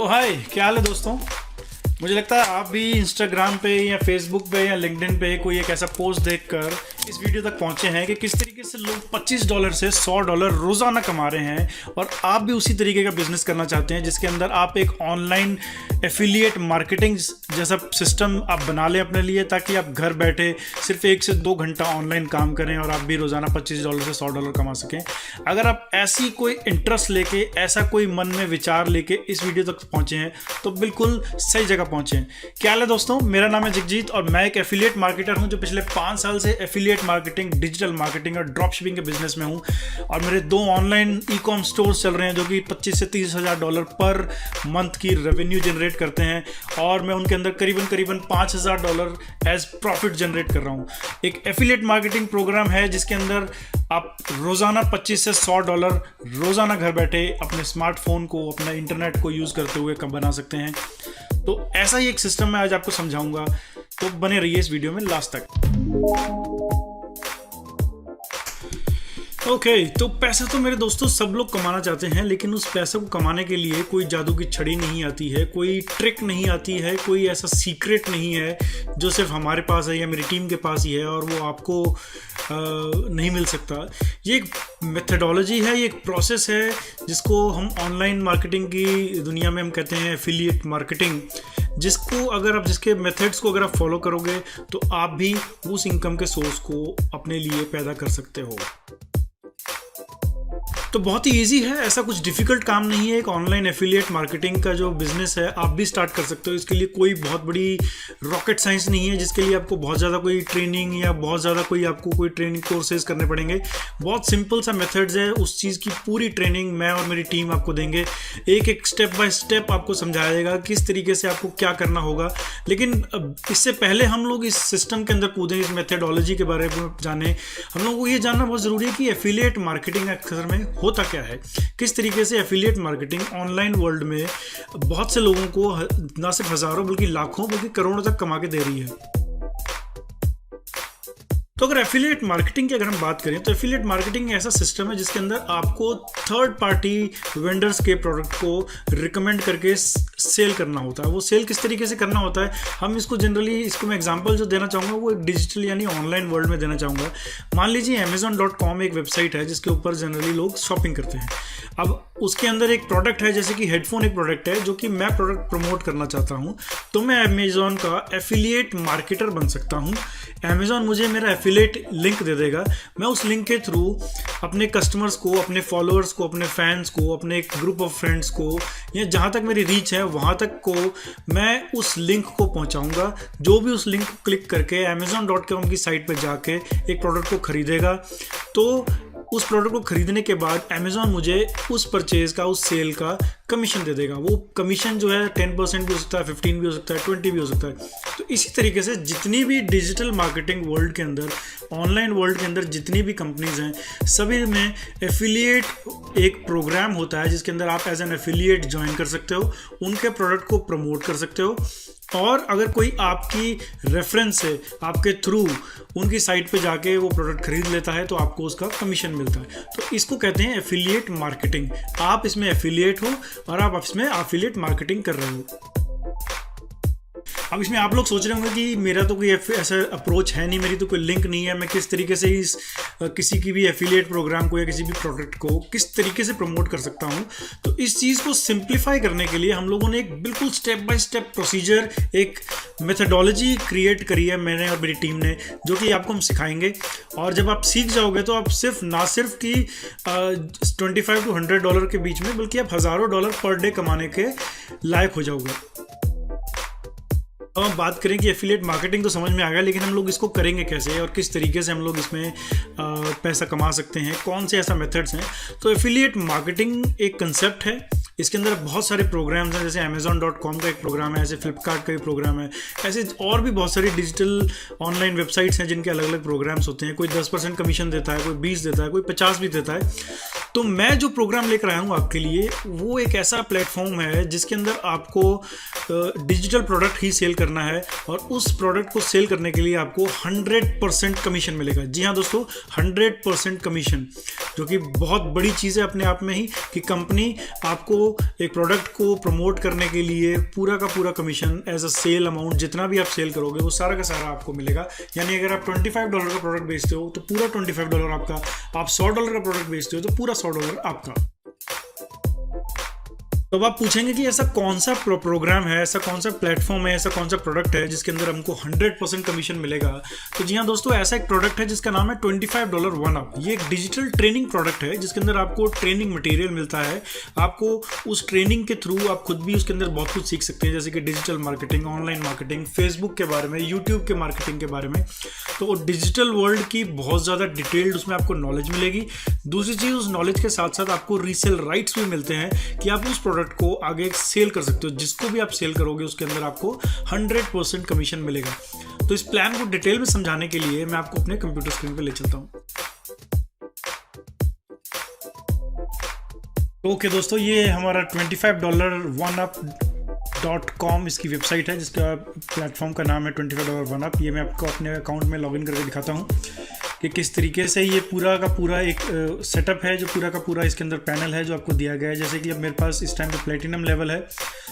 ओ हाय, क्या हाल है दोस्तों। मुझे लगता है आप भी इंस्टाग्राम पे या फेसबुक पे या लिंक्डइन पे कोई एक ऐसा पोस्ट देखकर इस वीडियो तक पहुंचे हैं कि किस तरीके से लोग $25 से $100 रोज़ाना कमा रहे हैं, और आप भी उसी तरीके का बिजनेस करना चाहते हैं जिसके अंदर आप एक ऑनलाइन एफिलिएट मार्केटिंग जैसा सिस्टम आप बना लें अपने लिए, ताकि आप घर बैठे सिर्फ 1 से 2 घंटा ऑनलाइन काम करें और आप भी रोज़ाना $25 से $100 कमा सकें। अगर आप ऐसी कोई इंटरेस्ट लेके, ऐसा कोई मन में विचार लेके इस वीडियो तक पहुँचे हैं तो बिल्कुल सही जगह पहुँचे हैं। क्या हाल है दोस्तों, मेरा नाम है जगजीत और मैं एक एफिलिएट मार्केटर हूँ जो पिछले 5 साल से एफिलिएट मार्केटिंग, डिजिटल मार्केटिंग और ड्रॉप शिपिंग के बिजनेस में हूँ। और मेरे 2 ऑनलाइन ई-कॉम स्टोर्स चल रहे हैं जो कि $25,000 से $30,000 पर मंथ की रेवेन्यू जनरेट करते हैं, और मैं उनके अंदर करीबन $5,000 एज प्रॉफिट जनरेट कर रहा हूँ। एक एफिलिएट मार्केटिंग प्रोग्राम है जिसके अंदर आप रोज़ाना $25 से $100 रोज़ाना घर बैठे अपने स्मार्टफोन को, अपना इंटरनेट को यूज़ करते हुए कम बना सकते हैं। तो ऐसा ही एक सिस्टम मैं आज आपको समझाऊंगा, तो बने रहिए इस वीडियो में लास्ट तक। ओके, तो पैसा तो मेरे दोस्तों सब लोग कमाना चाहते हैं, लेकिन उस पैसे को कमाने के लिए कोई जादू की छड़ी नहीं आती है, कोई ट्रिक नहीं आती है, कोई ऐसा सीक्रेट नहीं है जो सिर्फ हमारे पास है या मेरी टीम के पास ही है और वो आपको नहीं मिल सकता। ये एक मेथडोलॉजी है, ये एक प्रोसेस है जिसको हम ऑनलाइन मार्केटिंग की दुनिया में हम कहते हैं एफिलिएट मार्केटिंग, जिसके मेथड्स को अगर आप फॉलो करोगे तो आप भी उस इनकम के सोर्स को अपने लिए पैदा कर सकते हो। तो बहुत ही इजी है, ऐसा कुछ डिफिकल्ट काम नहीं है। एक ऑनलाइन एफिलिएट मार्केटिंग का जो बिजनेस है आप भी स्टार्ट कर सकते हो। इसके लिए कोई बहुत बड़ी रॉकेट साइंस नहीं है जिसके लिए आपको बहुत ज़्यादा कोई ट्रेनिंग या बहुत ज़्यादा कोई ट्रेनिंग कोर्सेज करने पड़ेंगे। बहुत सिंपल सा मेथड्स है, उस चीज़ की पूरी ट्रेनिंग मैं और मेरी टीम आपको देंगे। एक स्टेप बाय स्टेप आपको समझाया जाएगा किस तरीके से आपको क्या करना होगा। लेकिन इससे पहले हम लोग इस सिस्टम के अंदर कूदें, इस मेथडोलॉजी के बारे में जाने, हम लोग को ये जानना बहुत ज़रूरी है कि एफिलिएट मार्केटिंग अक्सर में होता क्या है, किस तरीके से एफिलिएट मार्केटिंग ऑनलाइन वर्ल्ड में बहुत से लोगों को ना सिर्फ हजारों बल्कि लाखों बल्कि करोड़ों तक कमा के दे रही है। तो अगर एफिलिएट मार्केटिंग की अगर हम बात करें तो एफिलिएट मार्केटिंग ऐसा सिस्टम है जिसके अंदर आपको थर्ड पार्टी वेंडर्स के प्रोडक्ट को रिकमेंड करके सेल करना होता है। वो सेल किस तरीके से करना होता है, हम इसको मैं एग्जांपल जो देना चाहूँगा वो एक डिजिटल यानी ऑनलाइन वर्ल्ड में देना चाहूँगा। मान लीजिए Amazon.com एक वेबसाइट है जिसके ऊपर जनरली लोग शॉपिंग करते हैं। अब उसके अंदर एक प्रोडक्ट है, जैसे कि हेडफोन एक प्रोडक्ट है जो कि मैं प्रोडक्ट प्रमोट करना चाहता हूँ, तो मैं अमेजॉन का एफिलिएट मार्केटर बन सकता हूँ। अमेजॉन मुझे मेरा एफिलिएट लिंक दे देगा, मैं उस लिंक के थ्रू अपने कस्टमर्स को, अपने फॉलोअर्स को, अपने फैंस को, अपने एक ग्रुप ऑफ फ्रेंड्स को, या जहाँ तक मेरी रीच है वहाँ तक को मैं उस लिंक को पहुँचाऊँगा। जो भी उस लिंक को क्लिक करके Amazon.com की साइट पर जाके एक प्रोडक्ट को खरीदेगा, तो उस प्रोडक्ट को खरीदने के बाद अमेज़ॉन मुझे उस परचेज़ का, उस सेल का कमीशन दे देगा। वो कमीशन जो है 10% भी हो सकता है, 15 भी हो सकता है, 20 भी हो सकता है। तो इसी तरीके से जितनी भी डिजिटल मार्केटिंग वर्ल्ड के अंदर, ऑनलाइन वर्ल्ड के अंदर जितनी भी कंपनीज हैं, सभी में एफिलिएट एक प्रोग्राम होता है जिसके अंदर आप एज एन एफिलिएट ज्वाइन कर सकते हो, उनके प्रोडक्ट को प्रमोट कर सकते हो, और अगर कोई आपकी रेफरेंस से, आपके थ्रू उनकी साइट पे जाके वो प्रोडक्ट खरीद लेता है तो आपको उसका कमीशन मिलता है। तो इसको कहते हैं एफिलिएट मार्केटिंग। आप इसमें एफिलिएट हो और आप इसमें एफिलिएट मार्केटिंग कर रहे हो। अब इसमें आप लोग सोच रहे होंगे कि मेरा तो कोई ऐसा अप्रोच है नहीं, मेरी तो कोई लिंक नहीं है, मैं किस तरीके से इस किसी की भी एफिलिएट प्रोग्राम को या किसी भी प्रोडक्ट को किस तरीके से प्रमोट कर सकता हूँ। तो इस चीज़ को सिंप्लीफाई करने के लिए हम लोगों ने एक बिल्कुल स्टेप बाय स्टेप प्रोसीजर, एक मेथडोलॉजी क्रिएट करी है मैंने और मेरी टीम ने, जो कि आपको हम सिखाएंगे। और जब आप सीख जाओगे तो आप ना सिर्फ कि $25 to $100 के बीच में, बल्कि आप हज़ारों डॉलर पर डे कमाने के लायक हो जाओगे। अब हम बात करें कि एफिलिएट मार्केटिंग तो समझ में आ गया, लेकिन हम लोग इसको करेंगे कैसे और किस तरीके से हम लोग इसमें पैसा कमा सकते हैं, कौन से ऐसा मेथड्स हैं। तो एफिलिएट मार्केटिंग एक कंसेप्ट है, इसके अंदर बहुत सारे प्रोग्राम्स हैं, जैसे Amazon.com का एक प्रोग्राम है, ऐसे फ्लिपकार्ट का भी प्रोग्राम है, ऐसे और भी बहुत सारी डिजिटल ऑनलाइन वेबसाइट्स हैं जिनके अलग अलग प्रोग्राम्स होते हैं। कोई 10% कमीशन देता है, कोई 20 देता है, कोई 50 भी देता है। तो मैं जो प्रोग्राम लेकर आया हूँ आपके लिए वो एक ऐसा प्लेटफॉर्म है जिसके अंदर आपको डिजिटल प्रोडक्ट ही सेल करना है और उस प्रोडक्ट को सेल करने के लिए आपको 100% कमीशन मिलेगा। जी हाँ दोस्तों, 100% कमीशन, जो कि बहुत बड़ी चीज़ है अपने आप में ही कि कंपनी आपको एक प्रोडक्ट को प्रमोट करने के लिए पूरा का पूरा commission as a sale amount जितना भी आप सेल करोगे वो सारा का सारा आपको मिलेगा। यानी अगर आप $25 का प्रोडक्ट बेचते हो तो पूरा $25 आपका, आप $100 का प्रोडक्ट बेचते हो तो पूरा $100 आपका। तो अब आप पूछेंगे कि ऐसा कौन सा प्रोग्राम है, ऐसा कौन सा प्लेटफॉर्म है, ऐसा कौन सा प्रोडक्ट है जिसके अंदर हमको 100% कमीशन मिलेगा। तो जी हाँ दोस्तों, ऐसा एक प्रोडक्ट है जिसका नाम है $25 1UP। ये एक डिजिटल ट्रेनिंग प्रोडक्ट है जिसके अंदर आपको ट्रेनिंग मटेरियल मिलता है। आपको उस ट्रेनिंग के थ्रू आप खुद भी उसके अंदर बहुत कुछ सीख सकते हैं, जैसे कि digital marketing, online marketing, Facebook के बारे में, यूट्यूब के मार्केटिंग के बारे में। तो डिजिटल वर्ल्ड की बहुत ज़्यादा डिटेल्ड उसमें आपको नॉलेज मिलेगी। दूसरी चीज़, उस नॉलेज के साथ साथ आपको रीसेल राइट्स भी मिलते हैं कि आप उस प्रोडक्ट को आगे सेल कर सकते हो। जिसको भी आप सेल करोगे उसके अंदर आपको 100% कमीशन मिलेगा। तो इस प्लान को डिटेल में समझाने के लिए मैं आपको अपने कंप्यूटर स्क्रीन पे ले चलता हूं। ओके दोस्तों, ये हमारा $25 1UP.com इसकी वेबसाइट है जिसका प्लेटफॉर्म का नाम है $25 1UP। ये मैं आपको अपने अकाउंट में लॉगिन करके दिखाता हूँ कि किस तरीके से ये पूरा का पूरा एक सेटअप है, जो पूरा का पूरा इसके अंदर पैनल है जो आपको दिया गया है। जैसे कि अब मेरे पास इस टाइम पे प्लेटिनम लेवल है,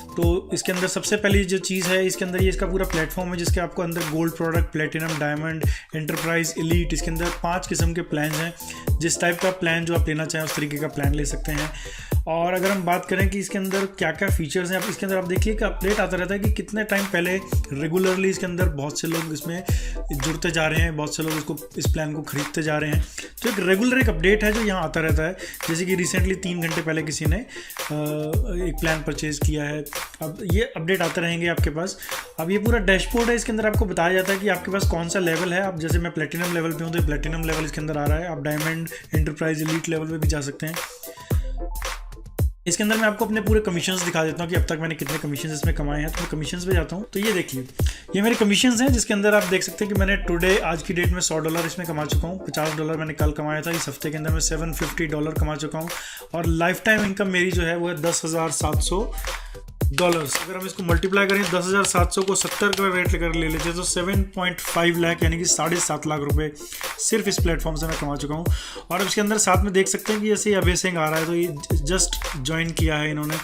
तो इसके अंदर सबसे पहली जो चीज़ है इसके अंदर ये इसका पूरा प्लेटफॉर्म है जिसके आपको अंदर gold product, platinum, diamond, enterprise, elite, इसके अंदर 5 किस्म के प्लान हैं। जिस टाइप का प्लान जो आप लेना चाहें उस तरीके का प्लान ले सकते हैं। और अगर हम बात करें कि इसके अंदर क्या क्या फीचर्स हैं, आप इसके अंदर आप देखिए कि अपडेट आता रहता है कि कितने टाइम पहले रेगुलरली इसके अंदर बहुत से लोग इसमें जुड़ते जा रहे हैं, बहुत से लोग इसको इस प्लान को खरीदते जा रहे हैं। तो एक रेगुलर एक अपडेट है जो यहाँ आता रहता है। जैसे कि रिसेंटली 3 घंटे पहले किसी ने एक प्लान परचेज़ किया है। अब ये अपडेट आते रहेंगे आपके पास। अब ये पूरा डैशबोर्ड है, इसके अंदर आपको बताया जाता है कि आपके पास कौन सा लेवल है। अब जैसे मैं प्लेटिनम लेवल पे हूँ तो प्लेटिनम लेवल इसके अंदर आ रहा है। आप डायमंड, एंटरप्राइज, एलीट लेवल पे भी जा सकते हैं। इसके अंदर मैं आपको अपने पूरे कमीशंस दिखा देता हूँ कि अब तक मैंने कितने कमीशंस इसमें कमाए हैं। तो मैं कमीशंस पे जाता हूँ तो ये देखिए, ये मेरे कमीशंस हैं जिसके अंदर आप देख सकते हैं कि मैंने टुडे, आज की डेट में $100 इसमें कमा चुका हूँ। $50 मैंने कल कमाया था। इस हफ्ते के अंदर मैं $750 कमा चुका हूँ और लाइफ टाइम इनकम मेरी जो है वो है $10,700। अगर हम इसको मल्टीप्लाई करें 10,700 को 70 का रेट लेकर ले लेते हैं तो 7.5 लाख यानी कि 7.5 लाख रुपए सिर्फ इस प्लेटफॉर्म से मैं कमा चुका हूँ। और इसके अंदर साथ में देख सकते हैं कि जैसे अभय सिंह आ रहा है तो ये जस्ट ज्वाइन किया है इन्होंने,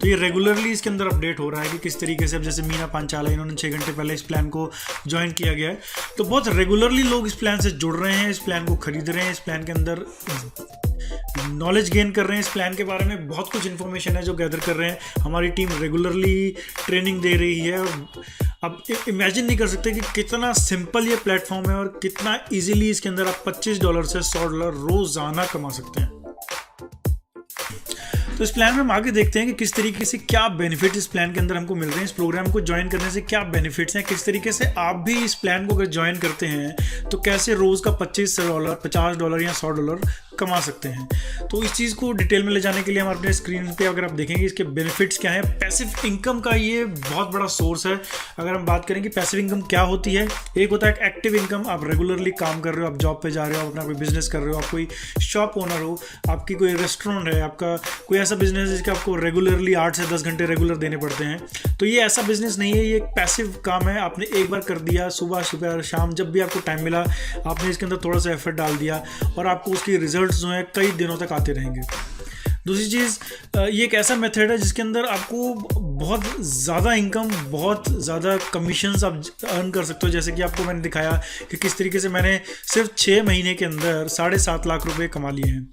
तो ये रेगुलरली इसके अंदर अपडेट हो रहा है कि किस तरीके से। अब जैसे मीना पांचाला, इन्होंने 6 घंटे पहले इस प्लान को ज्वाइन किया गया है। तो बहुत रेगुलरली लोग इस प्लान से जुड़ रहे हैं, इस प्लान को खरीद रहे हैं, इस प्लान के अंदर नॉलेज गेन कर रहे हैं। इस प्लान के बारे में बहुत कुछ इन्फॉर्मेशन है जो गैदर कर रहे हैं। हमारी टीम रेगुलरली ट्रेनिंग दे रही है। अब इमेजिन नहीं कर सकते कि कितना सिंपल ये प्लेटफॉर्म है और कितना इजीली इसके अंदर आप $25 से $100 रोजाना कमा सकते हैं। तो इस प्लान में हम आगे देखते हैं कि किस तरीके से क्या बेनिफिट इस प्लान के अंदर हमको मिल रहे हैं। इस प्रोग्राम को ज्वाइन करने से क्या बेनिफिट्स हैं, किस तरीके से आप भी इस प्लान को अगर ज्वाइन करते हैं तो कैसे रोज़ का $25, $50 या $100 कमा सकते हैं। तो इस चीज़ को डिटेल में ले जाने के लिए हम अपने स्क्रीन पे अगर आप देखेंगे इसके बेनिफिट्स क्या हैं। पैसिव इनकम का ये बहुत बड़ा सोर्स है। अगर हम बात करें कि पैसिव इनकम क्या होती है, एक होता है एक्टिव इनकम, आप रेगुलरली काम कर रहे हो, आप जॉब पे जा रहे हो, अपना कोई बिजनेस कर रहे हो, आप कोई शॉप ओनर हो, आपकी कोई रेस्टोरेंट है, आपका कोई ऐसा बिजनेस है जिसका आपको रेगुलरली 8 से 10 घंटे रेगुलर देने पड़ते हैं। तो ये ऐसा बिजनेस नहीं है, ये एक पैसिव काम है। आपने एक बार कर दिया, सुबह सुबह शाम जब भी आपको टाइम मिला आपने इसके अंदर थोड़ा सा एफर्ट डाल दिया और आपको उसकी रिजल्ट जो है कई दिनों तक आते रहेंगे। दूसरी चीज़, ये एक ऐसा मेथड है जिसके अंदर आपको बहुत ज़्यादा इनकम, बहुत ज़्यादा कमीशंस आप अर्न कर सकते हो। जैसे कि आपको मैंने दिखाया कि किस तरीके से मैंने सिर्फ 6 महीने के अंदर 7.5 लाख रुपए कमा लिए हैं।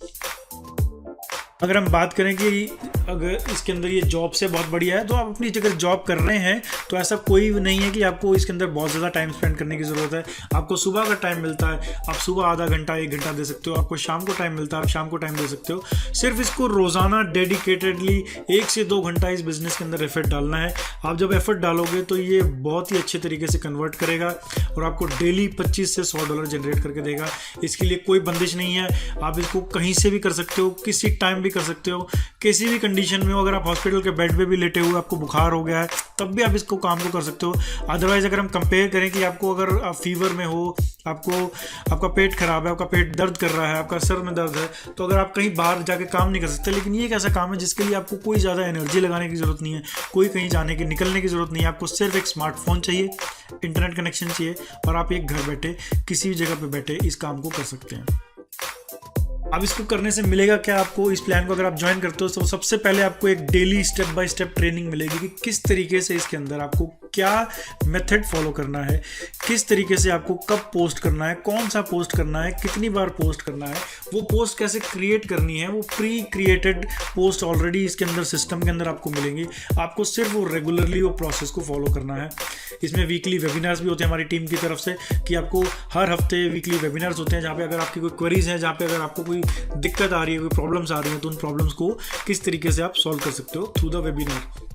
अगर हम बात करें कि अगर इसके अंदर ये जॉब से बहुत बढ़िया है तो आप अपनी जगह जॉब कर रहे हैं तो ऐसा कोई नहीं है कि आपको इसके अंदर बहुत ज़्यादा टाइम स्पेंड करने की ज़रूरत है। आपको सुबह का टाइम मिलता है, आप सुबह आधा घंटा 1 घंटा दे सकते हो। आपको शाम को टाइम मिलता है, आप शाम को टाइम दे सकते हो। सिर्फ इसको रोज़ाना डेडिकेटेडली 1 से 2 घंटा इस बिज़नेस के अंदर एफर्ट डालना है। आप जब एफर्ट डालोगे तो ये बहुत ही अच्छे तरीके से कन्वर्ट करेगा और आपको डेली $25 से $100 जनरेट करके देगा। इसके लिए कोई बंदिश नहीं है, आप इसको कहीं से भी कर सकते हो, किसी टाइम भी कर सकते हो, किसी भी कंडीशन में हो, अगर आप हॉस्पिटल के बेड पे भी लेटे हुए आपको बुखार हो गया है तब भी आप इसको काम को कर सकते हो। अदरवाइज अगर हम कंपेयर करें कि आपको अगर आप फीवर में हो, आपका पेट खराब है, आपका पेट दर्द कर रहा है, आपका सर में दर्द है, तो अगर आप कहीं बाहर जाके काम नहीं कर सकते, लेकिन ये एक ऐसा काम है जिसके लिए आपको कोई ज़्यादा एनर्जी लगाने की ज़रूरत नहीं है, कोई कहीं जाने की निकलने की ज़रूरत नहीं है, आपको सिर्फ एक स्मार्टफोन चाहिए, इंटरनेट कनेक्शन चाहिए और आप एक घर बैठे किसी भी जगह पे बैठे इस काम को कर सकते हैं। अब इसको करने से मिलेगा क्या आपको, इस प्लान को अगर आप ज्वाइन करते हो तो सबसे पहले आपको एक daily step by step training मिलेगी कि किस तरीके से इसके अंदर आपको क्या मेथड फॉलो करना है, किस तरीके से आपको कब पोस्ट करना है, कौन सा पोस्ट करना है, कितनी बार पोस्ट करना है, वो पोस्ट कैसे क्रिएट करनी है, वो प्री क्रिएटेड पोस्ट ऑलरेडी इसके अंदर सिस्टम के अंदर आपको मिलेंगी। आपको सिर्फ वो रेगुलरली वो प्रोसेस को फॉलो करना है। इसमें वीकली वेबिनार्स भी होते हैं हमारी टीम की तरफ से कि आपको हर हफ्ते वीकली वेबिनार्स होते हैं जहाँ पे अगर आपकी कोई क्वेरीज हैं, जहाँ पे अगर आपको कोई दिक्कत आ रही है, कोई प्रॉब्लम्स आ रही हैं, तो उन प्रॉब्लम्स को किस तरीके से आप सॉल्व कर सकते हो थ्रू द वेबिनार।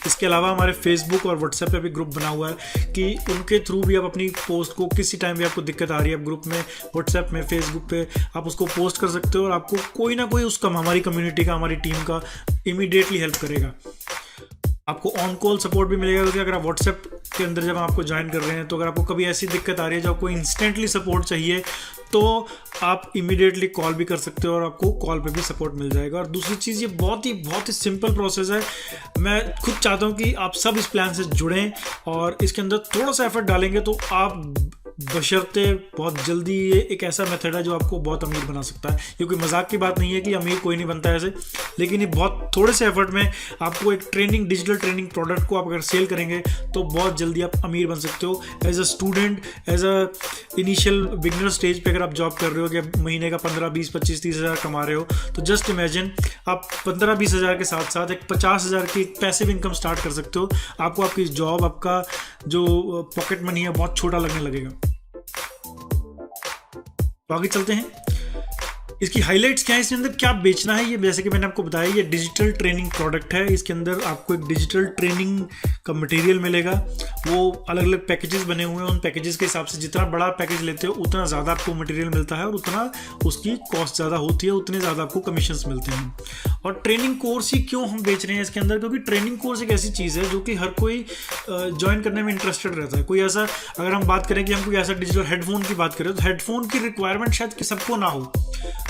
इसके अलावा हमारे फेसबुक और व्हाट्सएप पे भी ग्रुप बना हुआ है कि उनके थ्रू भी आप अपनी पोस्ट को किसी टाइम भी आपको दिक्कत आ रही है, आप ग्रुप में व्हाट्सएप में फेसबुक पे आप उसको पोस्ट कर सकते हो और आपको कोई ना कोई उसका हमारी कम्युनिटी का, हमारी टीम का इमीडिएटली हेल्प करेगा। आपको ऑन कॉल सपोर्ट भी मिलेगा क्योंकि अगर आप व्हाट्सएप के अंदर जब आपको ज्वाइन कर रहे हैं तो अगर आपको कभी ऐसी दिक्कत आ रही है जो आपको इंस्टेंटली सपोर्ट चाहिए तो आप इमीडिएटली कॉल भी कर सकते हो और आपको कॉल पे भी सपोर्ट मिल जाएगा। और दूसरी चीज़, ये बहुत ही सिंपल प्रोसेस है। मैं खुद चाहता हूँ कि आप सब इस प्लान से जुड़ें और इसके अंदर थोड़ा सा एफर्ट डालेंगे तो आप बशर्ते बहुत जल्दी, ये एक ऐसा मेथड है जो आपको बहुत अमीर बना सकता है। ये कोई मजाक की बात नहीं है कि अमीर कोई नहीं बनता है ऐसे, लेकिन ये बहुत थोड़े से एफर्ट में आपको एक डिजिटल ट्रेनिंग प्रोडक्ट को आप अगर सेल करेंगे तो बहुत जल्दी आप अमीर बन सकते हो। As a student, as a initial beginner stage पे अगर आप जॉब कर रहे हो कि महीने का 15, 20, 25, 30 हज़ार कमा रहे हो, तो जस्ट इमेजिन आप 15-20 हज़ार के साथ साथ एक 50 हज़ार की पैसिव इनकम स्टार्ट कर सकते हो। आपको आपकी जॉब, आपका जो पॉकेट मनी है बहुत छोटा लगने लगेगा। तो आगे चलते हैं, इसकी हाइलाइट्स क्या है, इसके अंदर क्या बेचना है। ये जैसे कि मैंने आपको बताया, ये डिजिटल ट्रेनिंग प्रोडक्ट है। इसके अंदर आपको एक डिजिटल ट्रेनिंग का मटेरियल मिलेगा, वो अलग अलग पैकेजेस बने हुए हैं। उन पैकेजेस के हिसाब से जितना बड़ा पैकेज लेते हो उतना ज़्यादा आपको मटेरियल मिलता है और उतना उसकी कॉस्ट ज़्यादा होती है, उतने ज़्यादा आपको कमीशंस मिलते हैं। और ट्रेनिंग कोर्स ही क्यों हम बेच रहे हैं इसके अंदर, क्योंकि ट्रेनिंग कोर्स एक ऐसी चीज़ है जो कि हर कोई ज्वाइन करने में इंटरेस्टेड रहता है। कोई ऐसा, अगर हम बात करें कि हम कोई ऐसा डिजिटल हेडफोन की बात करें तो हेडफोन की रिक्वायरमेंट शायद कि सबको ना हो।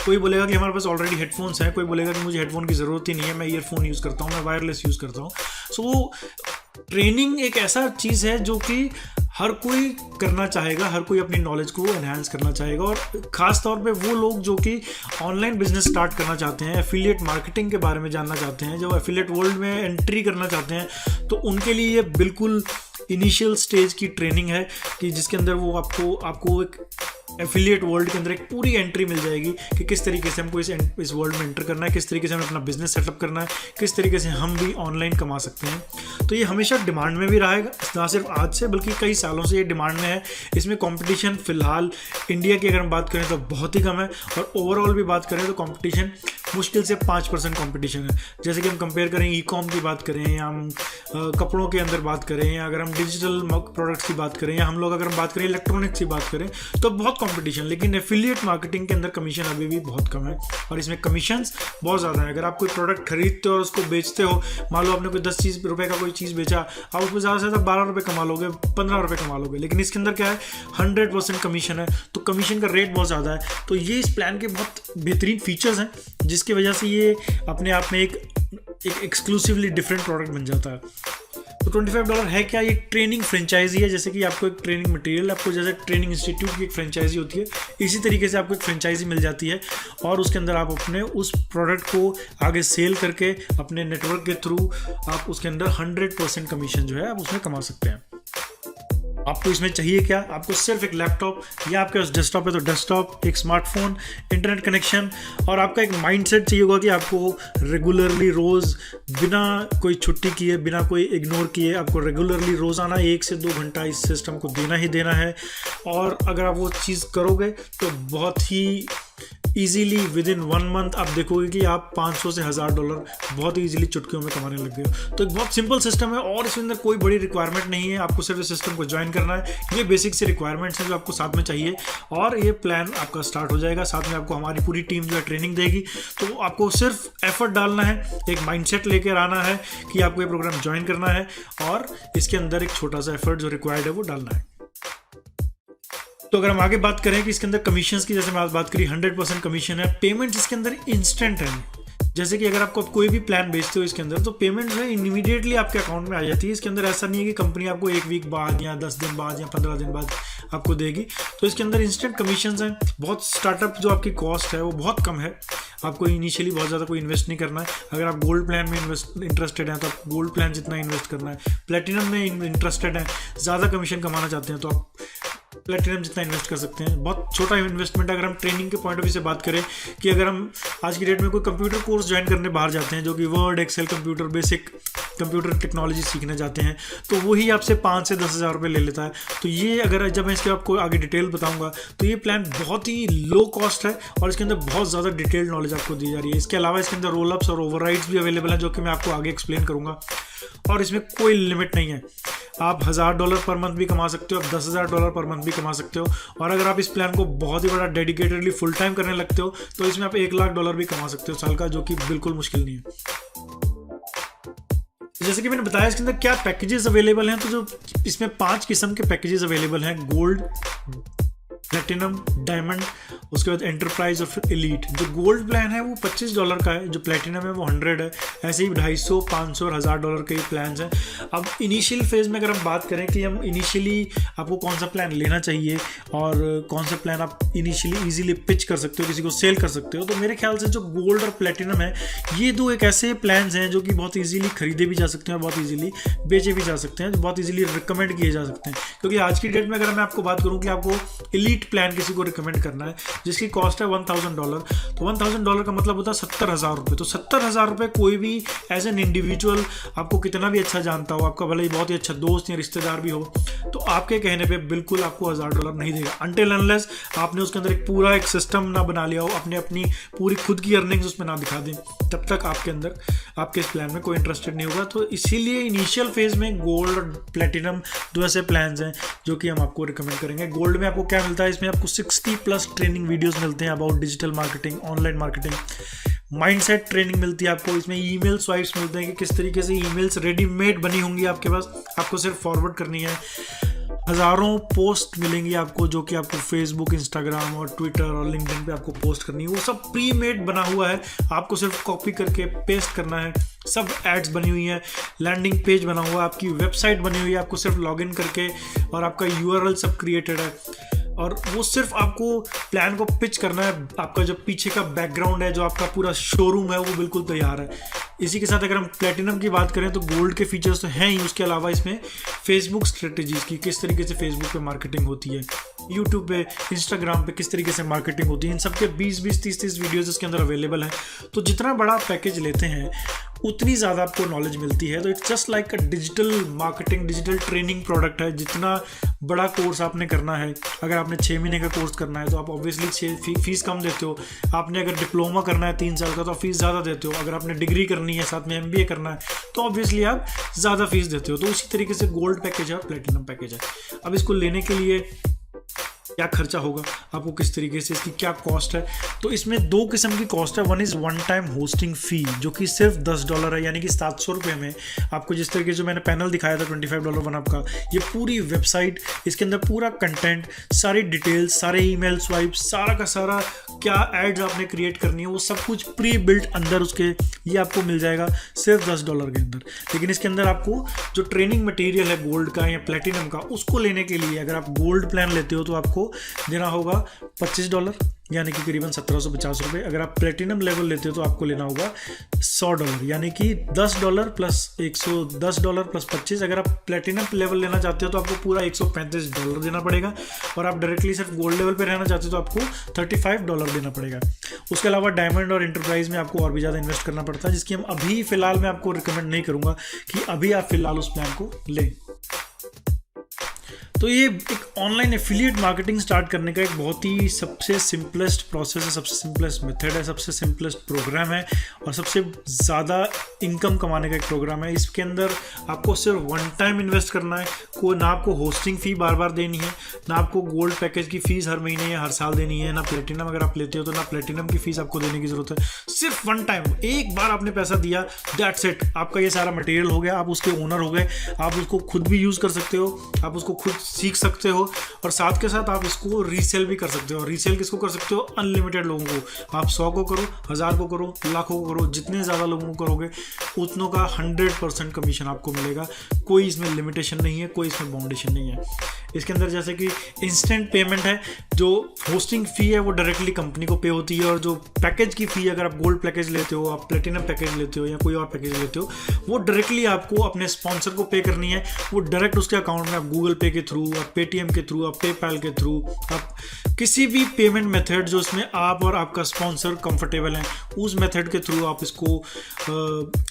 कोई बोलेगा कि हमारे पास ऑलरेडी हेडफोन्स हैं, कोई बोलेगा कि मुझे हेडफोन की ज़रूरत ही नहीं है, मैं ईयरफोन यूज़ करता हूँ, मैं वायरलेस यूज़ करता हूँ। सो ट्रेनिंग एक ऐसा चीज़ है जो कि हर कोई करना चाहेगा, हर कोई अपनी नॉलेज को एनहांस करना चाहेगा। और ख़ास तौर पे वो लोग जो कि ऑनलाइन बिजनेस स्टार्ट करना चाहते हैं, एफिलिएट मार्केटिंग के बारे में जानना चाहते हैं, जो एफिलिएट वर्ल्ड में एंट्री करना चाहते हैं, तो उनके लिए ये बिल्कुल इनिशियल स्टेज की ट्रेनिंग है कि जिसके अंदर वो आपको एक एफिलिएट वर्ल्ड के अंदर एक पूरी एंट्री मिल जाएगी कि किस तरीके से हमको इस वर्ल्ड में एंटर करना है, किस तरीके से हमें अपना बिजनेस सेटअप करना है, किस तरीके से हम भी ऑनलाइन कमा सकते हैं। तो ये हमेशा डिमांड में भी रहेगा, ना सिर्फ आज से बल्कि कई सालों से ये डिमांड में है। इसमें कंपटीशन फिलहाल इंडिया की अगर हम बात करें तो बहुत ही कम है और ओवरऑल भी बात करें तो कंपटीशन मुश्किल से 5% कंपटीशन है। जैसे कि हम कंपेयर करें ई-कॉम की बात करें या हम कपड़ों के अंदर बात करें या अगर हम डिजिटल प्रोडक्ट्स की बात करें या हम लोग अगर हम बात करें इलेक्ट्रॉनिक्स की बात करें तो बहुत कंपटीशन। लेकिन एफिलिएट मार्केटिंग के अंदर कमीशन अभी भी बहुत कम है और इसमें कमीशंस बहुत ज़्यादा है। अगर आप कोई प्रोडक्ट खरीदते हो और उसको बेचते हो, मान लो आपने कोई 10 रुपये का कोई चीज़ बेचा, आप उसमें ज़्यादा से ज़्यादा 12 रुपये कमा लोगे, 15 रुपये कमा लोगे। लेकिन इसके अंदर क्या है, 100% कमीशन है, तो कमीशन का रेट बहुत ज़्यादा है। तो ये इस प्लान के बहुत बेहतरीन फीचर्स हैं जिसकी वजह से ये अपने आप में एक एक्सक्लूसिवली डिफरेंट प्रोडक्ट बन जाता है। तो $25 है क्या, ये ट्रेनिंग फ्रेंचाइजी है। जैसे कि आपको एक ट्रेनिंग मटेरियल, आपको जैसे ट्रेनिंग इंस्टीट्यूट की एक फ्रेंचाइजी होती है, इसी तरीके से आपको एक फ्रेंचाइजी मिल जाती है और उसके अंदर आप अपने उस प्रोडक्ट को आगे सेल करके अपने नेटवर्क के थ्रू आप उसके अंदर 100% कमीशन जो है आप उसमें कमा सकते हैं। आपको इसमें चाहिए क्या, आपको सिर्फ एक लैपटॉप या आपके पास डेस्कटॉप है तो डेस्कटॉप, एक स्मार्टफोन, इंटरनेट कनेक्शन और आपका एक माइंडसेट चाहिए होगा कि आपको रेगुलरली रोज़ बिना कोई छुट्टी किए, बिना कोई इग्नोर किए, आपको रेगुलरली रोज़ाना 1 से 2 घंटा इस सिस्टम को देना ही देना है। और अगर आप वो चीज़ करोगे तो बहुत ही इजीली विद इन 1 मंथ आप देखोगे कि आप 500 से $1000 बहुत ही इजीली चुटकियों में कमाने लग गए हो। तो एक बहुत सिंपल सिस्टम है और इसके अंदर कोई बड़ी रिक्वायरमेंट नहीं है, आपको सिर्फ इस सिस्टम को ज्वाइन करना है। ये बेसिक से रिक्वायरमेंट्स हैं जो आपको साथ में चाहिए और ये प्लान आपका स्टार्ट हो जाएगा। साथ में आपको हमारी पूरी टीम जो है ट्रेनिंग देगी। तो आपको सिर्फ एफर्ट डालना है, एक माइंडसेट लेकर आना है कि आपको ये प्रोग्राम ज्वाइन करना है और इसके अंदर एक छोटा सा एफर्ट जो रिक्वायर्ड है वो डालना है। तो अगर हम आगे बात करें कि इसके अंदर कमीशंस की, जैसे मैं बात करी 100% कमीशन है। पेमेंट इसके अंदर इंस्टेंट है, जैसे कि अगर आपको कोई भी प्लान बेचते हो इसके अंदर तो पेमेंट जो है इमीडिएटली आपके अकाउंट में आ जाती है। इसके अंदर ऐसा नहीं है कि कंपनी आपको 1 वीक बाद या 10 दिन बाद या 15 दिन बाद आपको देगी। तो इसके अंदर इंस्टेंट कमीशंस हैं। बहुत स्टार्टअप जो आपकी कॉस्ट है वो बहुत कम है, आपको इनिशियली बहुत ज़्यादा कोई इन्वेस्ट नहीं करना है। अगर आप गोल्ड प्लान में इंटरेस्टेड हैं तो आप गोल्ड प्लान जितना इन्वेस्ट करना है। प्लेटिनम में इंटरेस्टेड हैं, ज़्यादा कमीशन कमाना चाहते हैं तो आप प्लेटिनम जितना इन्वेस्ट कर सकते हैं। बहुत छोटा इन्वेस्टमेंट। अगर हम ट्रेनिंग के पॉइंट ऑफ व्यू से बात करें कि अगर हम आज की डेट में कोई कंप्यूटर कोर्स ज्वाइन करने बाहर जाते हैं, जो कि word, Excel, computer, basic computer technology सीखने जाते हैं, तो वही आपसे 5 से 10 हज़ार रुपये ले लेता है। तो ये अगर जब मैं इसके आपको आगे डिटेल बताऊंगा तो ये प्लान बहुत ही लो कॉस्ट है और इसके अंदर बहुत ज़्यादा डिटेल्ड नॉलेज आपको दी जा रही है। इसके अलावा इसके अंदर रोल अप्स और ओवरराइड्स भी अवेलेबल हैं, जो कि मैं आपको आगे एक्सप्लेन करूँगा। और इसमें कोई लिमिट नहीं है, आप $1000 पर मंथ भी कमा सकते हो, आप $10,000 पर मंथ भी कमा सकते हो। और अगर आप इस प्लान को बहुत ही बड़ा डेडिकेटेडली फुल टाइम करने लगते हो तो इसमें आप $1,00,000 भी कमा सकते हो साल का, जो कि बिल्कुल मुश्किल नहीं है। जैसे कि मैंने बताया इसके अंदर क्या पैकेजेस अवेलेबल हैं, तो जो इसमें 5 किस्म के पैकेजेस अवेलेबल हैं: गोल्ड, प्लेटिनम, डायमंड, उसके बाद एंटरप्राइज और फिर एलीट। जो गोल्ड प्लान है वो $25 का है, जो प्लेटिनम है वो 100 है। ऐसे ही 250, 500 और $1000 के प्लान्स हैं। अब इनिशियल फेज में अगर हम बात करें कि हम इनिशियली आपको कौन सा प्लान लेना चाहिए और कौन सा प्लान आप इनिशियली इजीली पिच कर सकते हो, किसी को सेल कर सकते हो, तो मेरे ख्याल से जो गोल्ड और प्लेटिनम है ये दो एक ऐसे प्लान्स हैं जो कि बहुत ईजिली खरीदे भी जा सकते हैं, बहुत ईजिली बेचे भी जा सकते हैं, बहुत ईजिली रिकमेंड किए जा सकते हैं। क्योंकि आज की डेट में अगर मैं आपको बात करूँ कि आपको एलीट प्लान किसी को रिकमेंड करना है जिसकी कॉस्ट है $1000, तो $1000 का मतलब होता है 70,000 रुपये। तो 70,000 रुपये कोई भी एज एन इंडिविजुअल आपको कितना भी अच्छा जानता हो, आपका भले ही बहुत ही अच्छा दोस्त या रिश्तेदार भी हो, तो आपके कहने पे बिल्कुल आपको $1000 नहीं देगा अनटिल अनलेस आपने उसके अंदर पूरा एक सिस्टम ना बना लिया हो, आपने अपनी पूरी खुद की अर्निंग्स उसमें ना दिखा दें, तब तक आपके अंदर आपके इस प्लान में कोई इंटरेस्टेड नहीं होगा। तो इसीलिए इनिशियल फेज में गोल्ड और प्लेटिनम दो ऐसे प्लान्स हैं जो कि हम आपको रिकमेंड करेंगे। गोल्ड में आपको क्या मिलता है, इसमें आपको 60+ ट्रेनिंग वीडियोस मिलते हैं about digital marketing, online marketing, mindset training मिलती है आपको। इसमें ईमेल स्वाइप्स मिलते हैं कि किस तरीके से ईमेल्स रेडीमेड बनी होंगी आपके पास, आपको सिर्फ फॉरवर्ड करनी है। हज़ारों पोस्ट मिलेंगी आपको जो कि आपको फेसबुक, इंस्टाग्राम और ट्विटर और लिंक्डइन पे आपको पोस्ट करनी है। वो सब प्री मेड बना हुआ है, आपको सिर्फ कॉपी करके पेस्ट करना है। सब एड्स बनी हुई हैं, लैंडिंग पेज बना हुआ है, आपकी वेबसाइट बनी हुई है, आपको सिर्फ लॉगिन करके, और आपका URL सब क्रिएटेड है और वो सिर्फ आपको प्लान को पिच करना है। आपका जो पीछे का बैकग्राउंड है, जो आपका पूरा शोरूम है, वो बिल्कुल तैयार है। इसी के साथ अगर हम प्लेटिनम की बात करें तो गोल्ड के फीचर्स तो हैं ही, उसके अलावा इसमें फेसबुक स्ट्रेटजीज की, किस तरीके से फेसबुक पे मार्केटिंग होती है, यूट्यूब पे, इंस्टाग्राम पे किस तरीके से मार्केटिंग होती है, इन सब के 20-20, 30-30 वीडियोज़ इसके अंदर अवेलेबल है। तो जितना बड़ा पैकेज लेते हैं उतनी ज़्यादा आपको नॉलेज मिलती है। तो it's just like a digital marketing, digital training product है। जितना बड़ा कोर्स आपने करना है, अगर आपने 6 महीने का कोर्स करना है तो आप ऑब्वियसली फीस कम देते हो। आपने अगर डिप्लोमा करना है 3 साल का तो आप फीस ज़्यादा देते हो। अगर आपने डिग्री करनी है, साथ में MBA करना है, तो ऑब्वियसली आप ज़्यादा फीस देते हो। तो उसी तरीके से गोल्ड पैकेज है और प्लेटिनम पैकेज है। अब इसको लेने के लिए क्या खर्चा होगा, आपको किस तरीके से, इसकी क्या कॉस्ट है, तो इसमें 2 किस्म की कॉस्ट है। One is one time hosting fee जो कि सिर्फ $10 है, यानी कि 700 रुपये में आपको जिस तरीके से मैंने पैनल दिखाया था $25 वन अप का, ये पूरी वेबसाइट, इसके अंदर पूरा कंटेंट, सारी डिटेल्स, सारे ईमेल स्वाइप्स, सारा का सारा क्या एड्स आपने क्रिएट करनी है, वो सब कुछ प्री बिल्ट अंदर उसके ये आपको मिल जाएगा सिर्फ $10 के अंदर। लेकिन इसके अंदर आपको जो ट्रेनिंग मटेरियल है गोल्ड का या प्लेटिनम का, उसको लेने के लिए अगर आप गोल्ड प्लान लेते हो तो आपको देना होगा $25 यानी कि करीबन 1750 रुपये। अगर आप प्लेटिनम लेवल लेते हो तो आपको लेना होगा $100 यानी कि $10 प्लस $110 प्लस 25। अगर आप प्लेटिनम लेवल लेना चाहते हो तो आपको पूरा $135 देना पड़ेगा, और आप डायरेक्टली सिर्फ गोल्ड लेवल पे रहना चाहते हो तो आपको $35 देना पड़ेगा। उसके अलावा डायमंड और एंटरप्राइज में आपको और भी ज़्यादा इन्वेस्ट करना पड़ता है, जिसकी हम अभी फ़िलहाल मैं आपको रिकमेंड नहीं करूँगा कि अभी आप फ़िलहाल उस प्लान को लें। तो ये एक ऑनलाइन एफिलिएट मार्केटिंग स्टार्ट करने का एक बहुत ही सबसे सिंपलेस्ट प्रोसेस है, सबसे सिंपलेस्ट मेथड है, सबसे सिंपलेस्ट प्रोग्राम है और सबसे ज़्यादा इनकम कमाने का एक प्रोग्राम है। इसके अंदर आपको सिर्फ वन टाइम इन्वेस्ट करना है, कोई ना आपको होस्टिंग फ़ी बार बार देनी है, ना आपको गोल्ड पैकेज की फ़ीस हर महीने या हर साल देनी है, ना प्लेटिनम अगर आप लेते हो तो ना प्लेटिनम की फ़ीस आपको देने की ज़रूरत है। सिर्फ वन टाइम, एक बार आपने पैसा दिया, दैट्स इट, आपका ये सारा मटेरियल हो गया, आप उसके ओनर हो गए, आप उसको खुद भी यूज़ कर सकते हो, आप उसको खुद सीख सकते हो और साथ के साथ आप इसको रीसेल भी कर सकते हो। रीसेल किसको कर सकते हो? अनलिमिटेड लोगों को। आप 100 को करो, 1000 को करो, लाखों को करो, जितने ज़्यादा लोगों को करोगे उतनों का 100% कमीशन आपको मिलेगा। कोई इसमें लिमिटेशन नहीं है, कोई इसमें बाउंडेशन नहीं है। इसके अंदर जैसे कि इंस्टेंट पेमेंट है, जो होस्टिंग फ़ी है वो डायरेक्टली कंपनी को पे होती है और जो पैकेज की फ़ी, अगर आप गोल्ड पैकेज लेते हो, आप प्लेटिनम पैकेज लेते हो या कोई और पैकेज लेते हो, वो डायरेक्टली आपको अपने स्पॉन्सर को पे करनी है। वो डायरेक्ट उसके अकाउंट में, आप गूगल पे के थ्रू, आप पेटीएम के थ्रू, आप पेपैल के थ्रू, आप किसी भी पेमेंट मेथड जो इसमें आप और आपका स्पॉन्सर कंफर्टेबल हैं, उस मेथड के थ्रू आप इसको